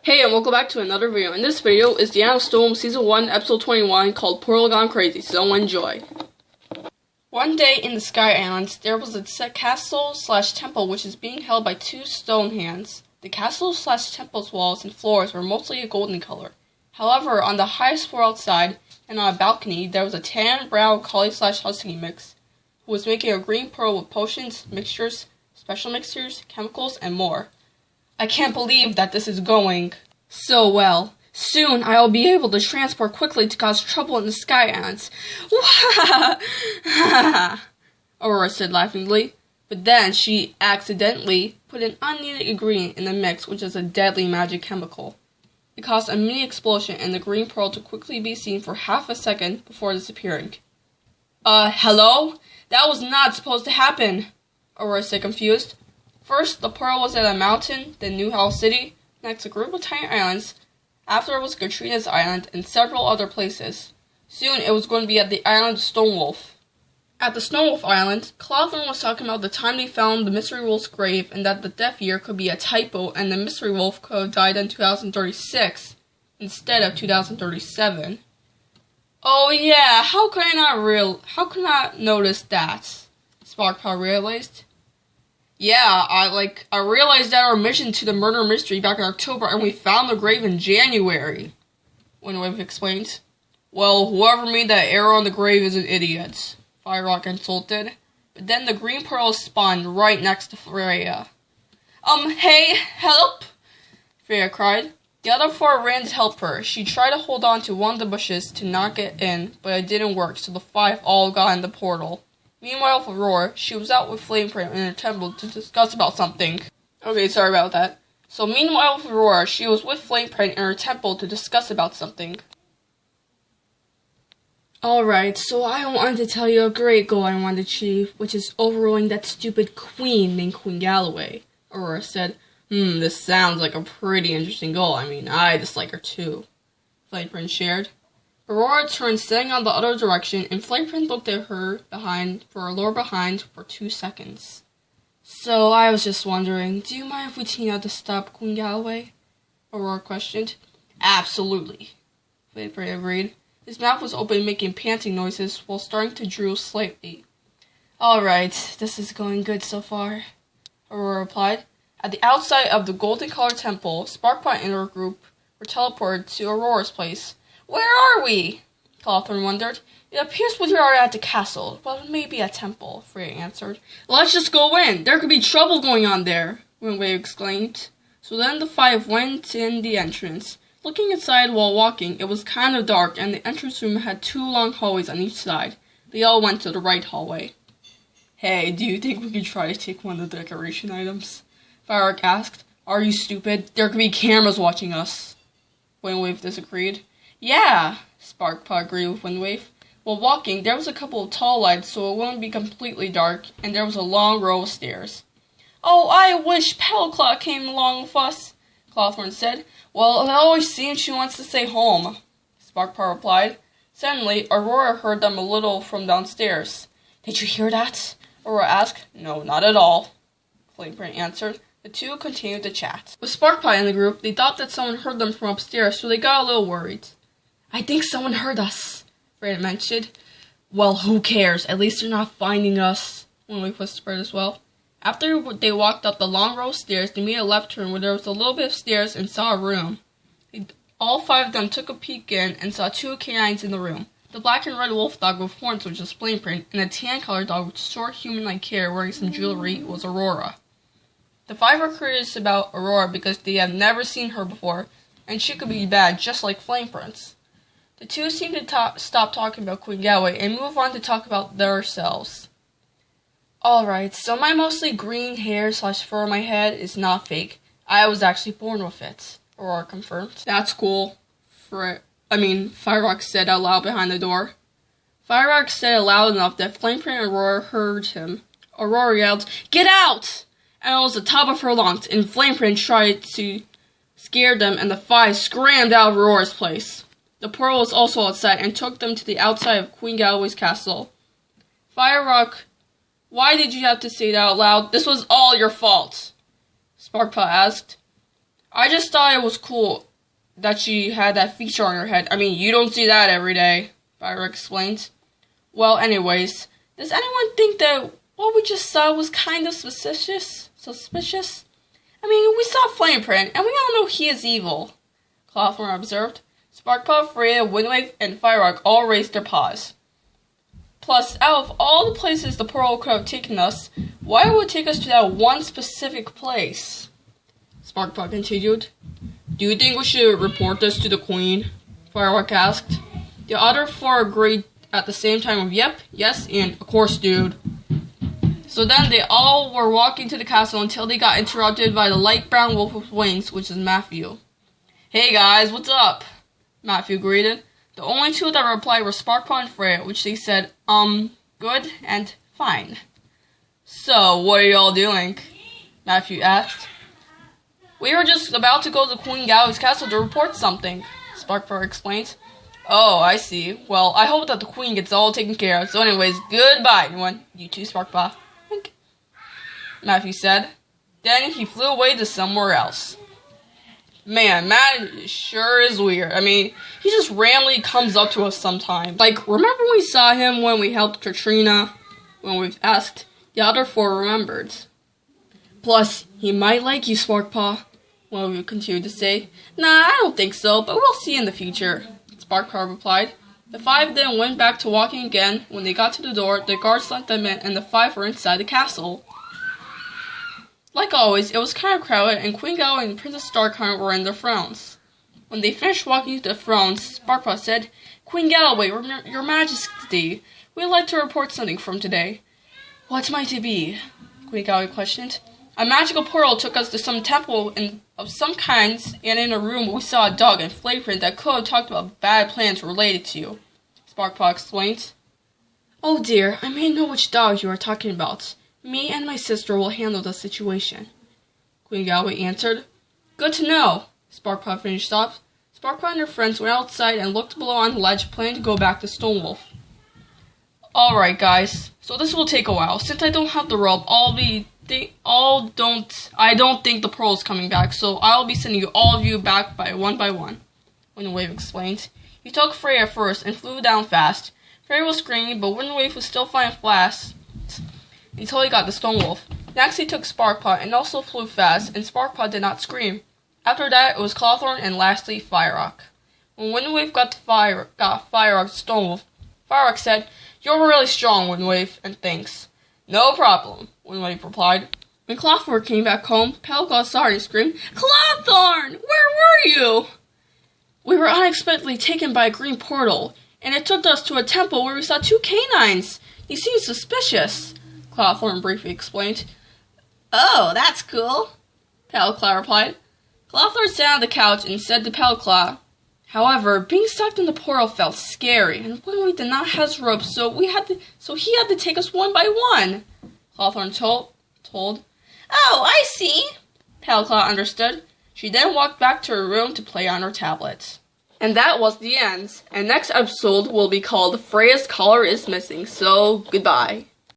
Hey, and welcome back to another video. In this video is the Island of Stonewolf Season 1, Episode 21, called Portal Gone Crazy, so enjoy. One day in the Sky Islands, there was a castle/temple which is being held by two stone hands. The castle/temple's walls and floors were mostly a golden color. However, on the highest floor outside, and on a balcony, there was a tan-brown collie/husky mix, who was making a green pearl with potions, mixtures, special mixtures, chemicals, and more. I can't believe that this is going so well. Soon I will be able to transport quickly to cause trouble in the Sky Islands. Aurora said laughingly, but then she accidentally put an unneeded ingredient in the mix, which is a deadly magic chemical. It caused a mini explosion and the green pearl to quickly be seen for half a second before disappearing. Hello? That was not supposed to happen, Aurora said confused. First, the pearl was at a mountain, then New House City, next a group of tiny islands, after it was Katrina's Island, and several other places. Soon, it was going to be at the Island of Stonewolf. At the Stonewolf Island, Clothorn was talking about the time they found the Mystery Wolf's grave, and that the death year could be a typo, and the Mystery Wolf could have died in 2036, instead of 2037. Oh yeah, how could I not notice that? Sparkpaw realized. Yeah, I realized that our mission to the murder mystery back in October, and we found the grave in January, Windwave explained. Well, whoever made that arrow on the grave is an idiot, Firerock insulted. But then the green pearl spawned right next to Freya. Hey, help! Freya cried. The other four ran to help her. She tried to hold on to one of the bushes to not get in, but it didn't work, so the five all got in the portal. Meanwhile, for Aurora, she was out with Flameprint in her temple to discuss about something. Okay, sorry about that. So meanwhile, for Aurora, she was with Flameprint in her temple to discuss about something. Alright, so I wanted to tell you a great goal I want to achieve, which is overruling that stupid queen named Queen Galloway, Aurora said. This sounds like a pretty interesting goal. I mean, I dislike her too, Flameprint shared. Aurora turned standing on the other direction, and Flameprint looked at her behind for 2 seconds. So, I was just wondering, do you mind if we team up to stop Queen Galloway? Aurora questioned. Absolutely, Flameprint agreed. His mouth was open, making panting noises, while starting to drool slightly. Alright, this is going good so far, Aurora replied. At the outside of the golden-colored temple, Sparkpaw and her group were teleported to Aurora's place. Where are we? Clothorn wondered. It appears we are at the castle, but maybe a temple, Freya answered. Let's just go in. There could be trouble going on there, Windwave exclaimed. So then the five went in the entrance. Looking inside while walking, it was kind of dark, and the entrance room had 2 long hallways on each side. They all went to the right hallway. Hey, do you think we could try to take one of the decoration items? Firework asked. Are you stupid? There could be cameras watching us. Windwave disagreed. Yeah, Sparkpaw agreed with Windwave. While walking, there was a couple of tall lights so it wouldn't be completely dark, and there was a long row of stairs. Oh, I wish Petalclaw came along with us, Clothorn said. Well, it always seems she wants to stay home, Sparkpaw replied. Suddenly, Aurora heard them a little from downstairs. Did you hear that? Aurora asked. No, not at all, Flameprint answered. The two continued to chat. With Sparkpaw in the group, they thought that someone heard them from upstairs, so they got a little worried. I think someone heard us, Freya mentioned. Well, who cares? At least they're not finding us, Windwave whispered as well. After they walked up the long row of stairs, they made a left turn where there was a little bit of stairs and saw a room. All 5 of them took a peek in and saw 2 canines in the room. The black and red wolf dog with horns, which was Flameprint, and a tan-colored dog with short human-like hair wearing some jewelry was Aurora. The 5 are curious about Aurora because they have never seen her before, and she could be bad just like Flameprint's. The 2 seem to stop talking about Queen Galloway and move on to talk about themselves. Alright, so my mostly green hair/fur on my head is not fake. I was actually born with it, Aurora confirmed. That's cool, Firerock said out loud behind the door. Firerock said it loud enough that Flameprint and Aurora heard him. Aurora yelled, Get out! And it was the top of her lungs, and Flameprint tried to scare them, and the 5 scrammed out of Aurora's place. The portal was also outside and took them to the outside of Queen Galloway's castle. Firerock, why did you have to say that out loud? This was all your fault, Sparkpaw asked. I just thought it was cool that she had that feature on her head. I mean, you don't see that every day, Firework explained. Well, anyways, does anyone think that what we just saw was kind of suspicious? I mean, we saw Flameprint, and we all know he is evil, Clothorn observed. Sparkpuff, Freya, Windwave, and Firework all raised their paws. Plus, out of all the places the portal could have taken us, why would it take us to that one specific place? Sparkpuff continued. Do you think we should report this to the Queen? Firework asked. The other four agreed at the same time with yep, yes, and of course, dude. So then they all were walking to the castle until they got interrupted by the light brown wolf with wings, which is Matthew. Hey guys, what's up? Matthew greeted. The only two that replied were Sparkpaw and Freya, which they said, good and fine. So, what are y'all doing? Matthew asked. We were just about to go to Queen Galloway's castle to report something, Sparkpaw explained. Oh, I see. Well, I hope that the Queen gets all taken care of. So anyways, goodbye, everyone. You too, Sparkpaw. Matthew said. Then he flew away to somewhere else. Man, Matt sure is weird. I mean, he just randomly comes up to us sometimes. Like, remember we saw him when we helped Katrina? When we asked? The other four remembered. Plus, he might like you, Sparkpaw. Well, we continued to say. Nah, I don't think so, but we'll see in the future, Sparkpaw replied. The five then went back to walking again. When they got to the door, the guards let them in, and the five were inside the castle. Like always, it was kind of crowded, and Queen Galloway and Princess Starkheart were in their thrones. When they finished walking to the thrones, Sparkpaw said, Queen Galloway, your Majesty, we'd like to report something from today. What might it be? Queen Galloway questioned. A magical portal took us to some temple of some kinds, and in a room we saw a dog and Flameprint that could have talked about bad plans related to you, Sparkpaw explained. Oh dear, I may know which dog you are talking about. Me and my sister will handle the situation, Queen Galloway answered. Good to know, Sparkpaw finished off. Sparkpaw and her friends went outside and looked below on the ledge, planning to go back to Stonewolf. Alright guys, so this will take a while. Since I don't have the rope, I don't think the pearl is coming back, so I'll be sending all of you back by one, Windwave explained. He took Freya first and flew down fast. Freya was screaming, but Windwave was still flying fast until he got to Stonewolf. Next he took Sparkpaw and also flew fast, and Sparkpaw did not scream. After that, it was Cawthorn and lastly Firerock. When Windwave got Firerock to Stonewolf, Firerock said, You're really strong, Windwave, and thanks. No problem, Windwave replied. When Cawthorn came back home, Pelaclaw saw her and screamed, Cawthorn! Where were you? We were unexpectedly taken by a green portal, and it took us to a temple where we saw two canines. You seem suspicious, Cawthorn briefly explained. Oh, that's cool, Pelaclaw replied. Cawthorn sat on the couch and said to Pelaclaw, However, being sucked in the portal felt scary, and Windwave did not have his rope, so he had to take us one by one, Cawthorn told. Oh, I see, Pelaclaw understood. She then walked back to her room to play on her tablet. And that was the end. And next episode will be called Freya's Collar is Missing, so goodbye.